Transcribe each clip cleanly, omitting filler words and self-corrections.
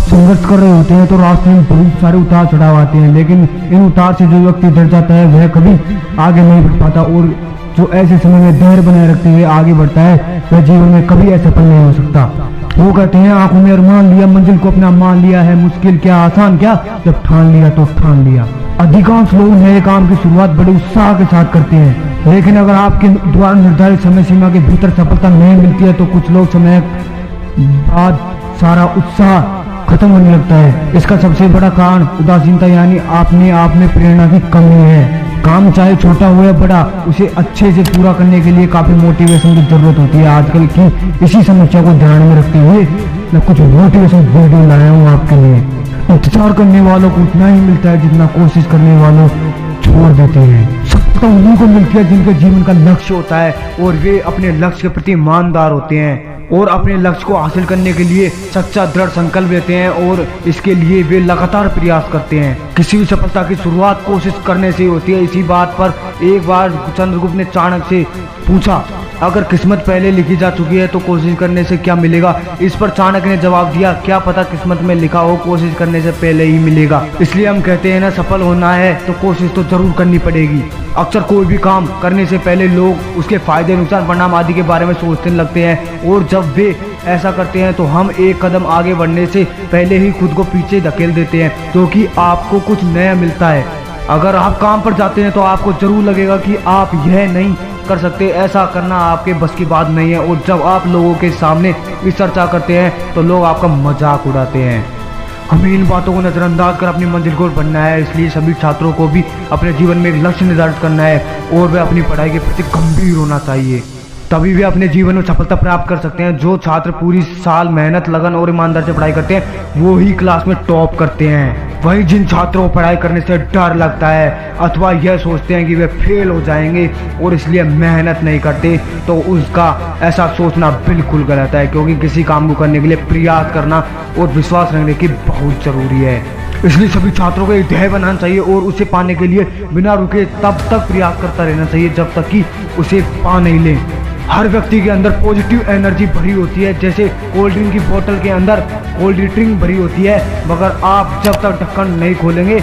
संघर्ष कर रहे होते हैं तो रास्ते में बहुत सारे उतार चढ़ाव आते हैं, लेकिन इन उतार से जो व्यक्ति डर जाता है वह कभी आगे नहीं बढ़ पाता, और जो ऐसे समय में धैर्य बनाए रखते हुए आगे बढ़ता है वह जीवन में कभी असफल नहीं हो सकता। वो कहते हैं आंखों में अरमान लिया, मंजिल को अपना मान लिया है, मुश्किल क्या आसान क्या, जब ठान लिया तो ठान लिया। अधिकांश लोग नए काम की शुरुआत बड़े उत्साह के साथ करते हैं, लेकिन अगर आपके द्वारा निर्धारित समय सीमा के भीतर सफलता नहीं मिलती है तो कुछ लोग समय बाद सारा उत्साह खत्म होने लगता है। इसका सबसे बड़ा कारण उदासीनता यानी अपने आप में प्रेरणा की कमी है। काम चाहे छोटा हो या बड़ा, उसे अच्छे से पूरा करने के लिए काफी मोटिवेशन की जरूरत होती है। आजकल की इसी समस्या को ध्यान में रखते हुए मैं कुछ मोटिवेशन वीडियो लाया हूँ आपके लिए। इंतजार करने वालों को उतना ही मिलता है जितना कोशिश करने वालों छोड़ देते हैं। सफलता उन्हीं को मिलती है जिनके जीवन का लक्ष्य होता है और वे अपने लक्ष्य के प्रति ईमानदार होते हैं और अपने लक्ष्य को हासिल करने के लिए सच्चा दृढ़ संकल्प लेते हैं और इसके लिए वे लगातार प्रयास करते हैं। किसी भी सफलता की शुरुआत कोशिश करने से होती है। इसी बात पर एक बार चंद्रगुप्त ने चाणक्य से पूछा, अगर किस्मत पहले लिखी जा चुकी है तो कोशिश करने से क्या मिलेगा? इस पर चाणक्य ने जवाब दिया, क्या पता किस्मत में लिखा हो कोशिश करने से पहले ही मिलेगा। इसलिए हम कहते हैं ना, सफल होना है तो कोशिश तो जरूर करनी पड़ेगी। अक्सर कोई भी काम करने से पहले लोग उसके फायदे, नुकसान, परिणाम आदि के बारे में सोचने लगते हैं, और जब वे ऐसा करते हैं तो हम एक कदम आगे बढ़ने से पहले ही खुद को पीछे धकेल देते हैं, क्योंकि आपको कुछ नया मिलता है। अगर आप काम पर जाते हैं तो आपको जरूर लगेगा कि आप यह नहीं कर सकते, ऐसा करना आपके बस की बात नहीं है, और जब आप लोगों के सामने इस चर्चा करते हैं तो लोग आपका मजाक उड़ाते हैं। हमें इन बातों को नजरअंदाज कर अपनी मंजिल को बढ़ना है। इसलिए सभी छात्रों को भी अपने जीवन में एक लक्ष्य निर्धारित करना है और वे अपनी पढ़ाई के प्रति गंभीर होना चाहिए, तभी वे अपने जीवन में सफलता प्राप्त कर सकते हैं। जो छात्र पूरी साल मेहनत, लगन और ईमानदारी से पढ़ाई करते हैं वो ही क्लास में टॉप करते हैं। वहीं जिन छात्रों को पढ़ाई करने से डर लगता है अथवा यह सोचते हैं कि वे फेल हो जाएंगे और इसलिए मेहनत नहीं करते, तो उसका ऐसा सोचना बिल्कुल गलत है, क्योंकि किसी काम को करने के लिए प्रयास करना और विश्वास रखने की बहुत जरूरी है। इसलिए सभी छात्रों को एक ध्येय बनाना चाहिए और उसे पाने के लिए बिना रुके तब तक प्रयास करता रहना चाहिए जब तक कि उसे पा नहीं ले। हर व्यक्ति के अंदर पॉजिटिव एनर्जी भरी होती है, जैसे कोल्ड ड्रिंक की बोतल के अंदर कोल्ड ड्रिंक भरी होती है, मगर आप जब तक ढक्कन नहीं खोलेंगे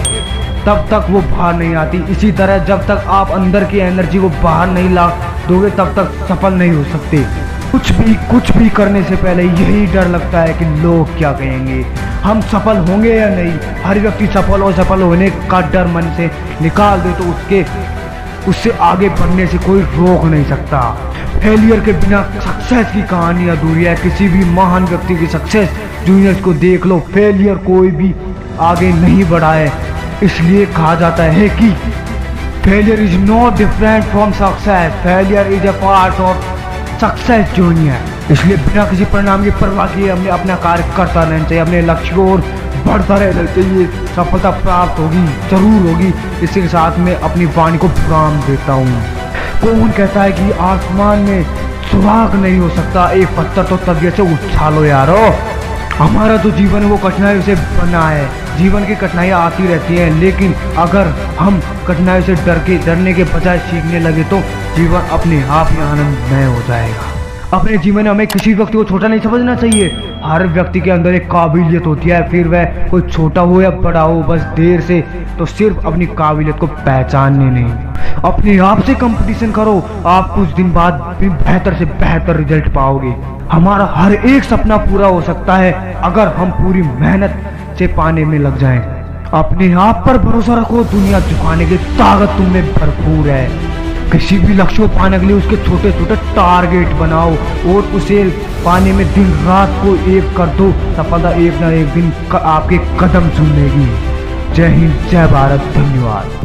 तब तक वो बाहर नहीं आती। इसी तरह जब तक आप अंदर की एनर्जी को बाहर नहीं ला दोगे तब तक सफल नहीं हो सकते। कुछ भी करने से पहले यही डर लगता है कि लोग क्या कहेंगे, हम सफल होंगे या नहीं। हर व्यक्ति सफल होने का डर मन से निकाल दे तो उससे आगे बढ़ने से कोई रोक नहीं सकता। फेलियर के बिना सक्सेस की कहानी अधूरी है। किसी भी महान व्यक्ति की सक्सेस जूनियर्स को देख लो, फेलियर कोई भी आगे नहीं बढ़ा है। इसलिए कहा जाता है कि failure is not different from success, failure is a part of success junior. इसलिए बिना किसी परिणाम की परवाह किए हमें अपना कार्य करता रहना चाहिए, अपने लक्ष्य को और बढ़ता रहना चाहिए। सफलता प्राप्त होगी, जरूर होगी। इसी के साथ में अपनी वाणी को विराम देता हूँ। कौन कहता है कि आसमान में सुराग नहीं हो सकता, एक पत्थर तो तबीयत से उछालो यारो। हमारा जो जीवन है वो कठिनाइयों से बना है। जीवन की कठिनाइयाँ आती रहती हैं, लेकिन अगर हम कठिनाइयों से डरने के बजाय सीखने लगे तो जीवन अपने आप ही आनंदमय हो जाएगा। अपने जीवन में हमें किसी व्यक्ति को छोटा नहीं समझना चाहिए। हर व्यक्ति के अंदर एक काबिलियत होती है, फिर वह कोई छोटा हो या बड़ा हो, बस देर से तो सिर्फ अपनी काबिलियत को पहचानने नहीं। अपने आप से कंपटीशन करो, आप कुछ दिन बाद भी बेहतर से बेहतर रिजल्ट पाओगे। हमारा हर एक सपना पूरा हो सकता है अगर हम पूरी मेहनत से पाने में लग जाएं। अपने आप पर भरोसा रखो, दुनिया झुकाने की ताकत तुम में भरपूर है। किसी भी लक्ष्य को पाने के लिए उसके छोटे छोटे टारगेट बनाओ और उसे पाने में दिन रात को एक कर दो। सफलता एक ना एक दिन आपके कदम चूमेगी। जय हिंद, जय भारत, धन्यवाद।